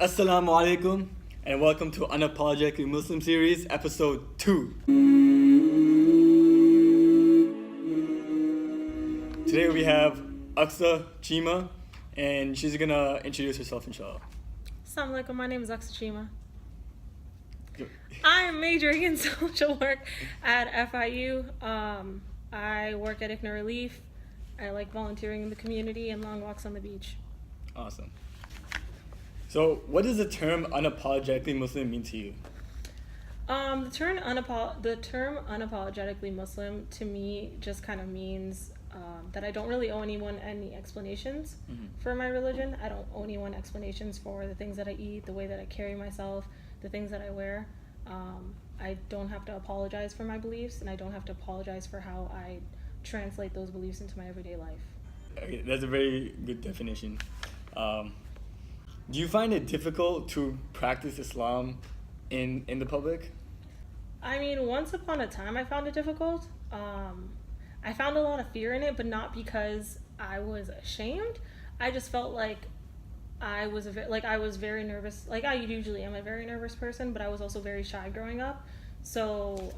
Assalamu alaikum and welcome to Unapologetically Muslim series episode 2. Today we have Aqsa Chima and she's gonna introduce herself inshallah. Assalamu alaikum, my name is Aqsa Chima. I'm majoring in social work at FIU. I work at ICNA Relief. I like volunteering in the community and long walks on the beach. Awesome. So, what does the term unapologetically Muslim mean to you? The term unapologetically Muslim to me just kind of means that I don't really owe anyone any explanations for my religion. I don't owe anyone explanations for the things that I eat, the way that I carry myself, the things that I wear. I don't have to apologize for my beliefs, and I don't have to apologize for how I translate those beliefs into my everyday life. Okay, that's a very good definition. Do you find it difficult to practice Islam in the public? I mean, once upon a time I found it difficult. I found a lot of fear in it, but not because I was ashamed. I just felt like I was very nervous. Like I usually am a very nervous person, but I was also very shy growing up. So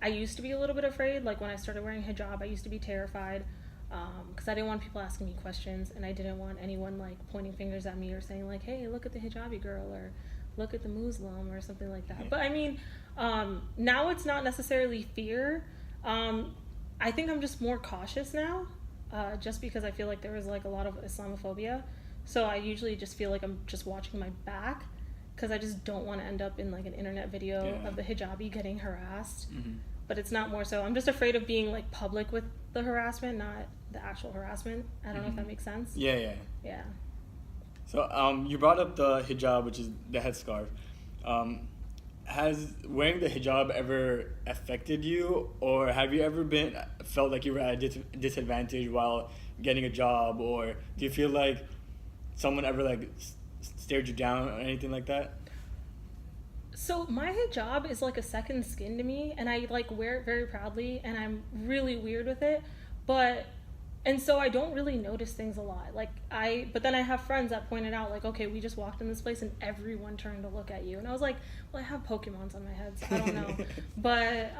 I used to be a little bit afraid. Like when I started wearing hijab, I used to be terrified because I didn't want people asking me questions, and I didn't want anyone like pointing fingers at me or saying like, "Hey, look at the hijabi girl," or "Look at the Muslim," or something like that. But I mean, now it's not necessarily fear. I think I'm just more cautious now, just because I feel like there was like a lot of Islamophobia. So I usually just feel like I'm just watching my back because I just don't want to end up in like an internet video of the hijabi getting harassed. But it's not more so. I'm just afraid of being like public with the harassment, not the actual harassment. I don't know if that makes sense. Yeah. Yeah. So you brought up the hijab, which is the headscarf. Has wearing the hijab ever affected you, or have you ever felt like you were at a disadvantage while getting a job, or do you feel like someone ever like stared you down or anything like that? So my hijab is like a second skin to me, and I like wear it very proudly, and I'm really weird with it, and so I don't really notice things a lot. But then I have friends that pointed out like, okay, we just walked in this place and everyone turned to look at you, and I was like, well, I have Pokemons on my head, so I don't know. But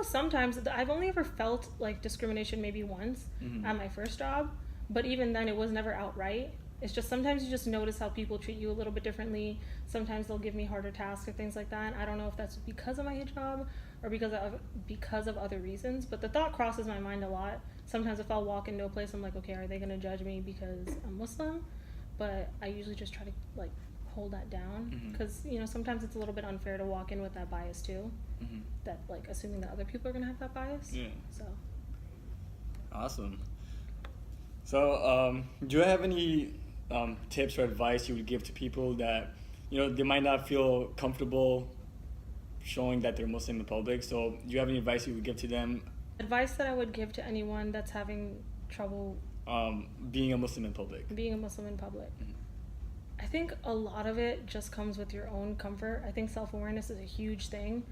sometimes I've only ever felt like discrimination maybe once at my first job, but even then it was never outright. It's just sometimes you just notice how people treat you a little bit differently. Sometimes they'll give me harder tasks or things like that. I don't know if that's because of my hijab or because of other reasons, but the thought crosses my mind a lot. Sometimes if I'll walk into a place, I'm like, okay, are they going to judge me because I'm Muslim? But I usually just try to like hold that down because sometimes it's a little bit unfair to walk in with that bias too. That like assuming that other people are going to have that bias. Yeah. So. Awesome. So do you have any tips or advice you would give to people that they might not feel comfortable showing that they're Muslim in public? So do you have any advice you would give to them? Advice that I would give to anyone that's having trouble being a Muslim in public. I think a lot of it just comes with your own comfort. I think self-awareness is a huge thing.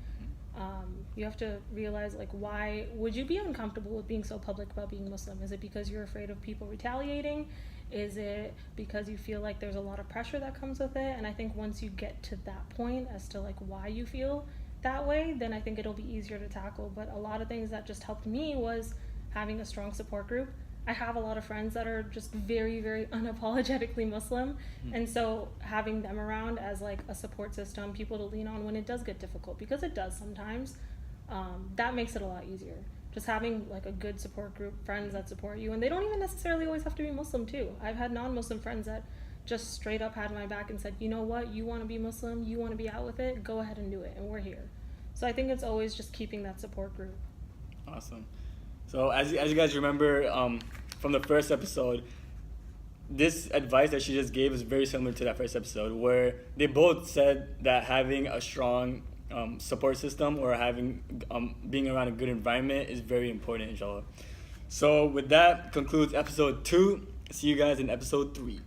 You have to realize like, why would you be uncomfortable with being so public about being Muslim? Is it because you're afraid of people retaliating? Is it because you feel like there's a lot of pressure that comes with it? And I think once you get to that point as to like why you feel that way, then I think it'll be easier to tackle. But a lot of things that just helped me was having a strong support group. I have a lot of friends that are just very, very unapologetically Muslim. And so having them around as like a support system, people to lean on when it does get difficult, because it does sometimes, that makes it a lot easier. Just having like a good support group, friends that support you, and they don't even necessarily always have to be Muslim too. I've had non-Muslim friends that just straight up had my back and said, you know what, you want to be Muslim, you want to be out with it, go ahead and do it, and we're here. So I think it's always just keeping that support group. Awesome. So as you guys remember from the first episode, this advice that she just gave is very similar to that first episode, where they both said that having a strong support system or having being around a good environment is very important, inshallah. So with that concludes episode 2. See you guys in episode 3.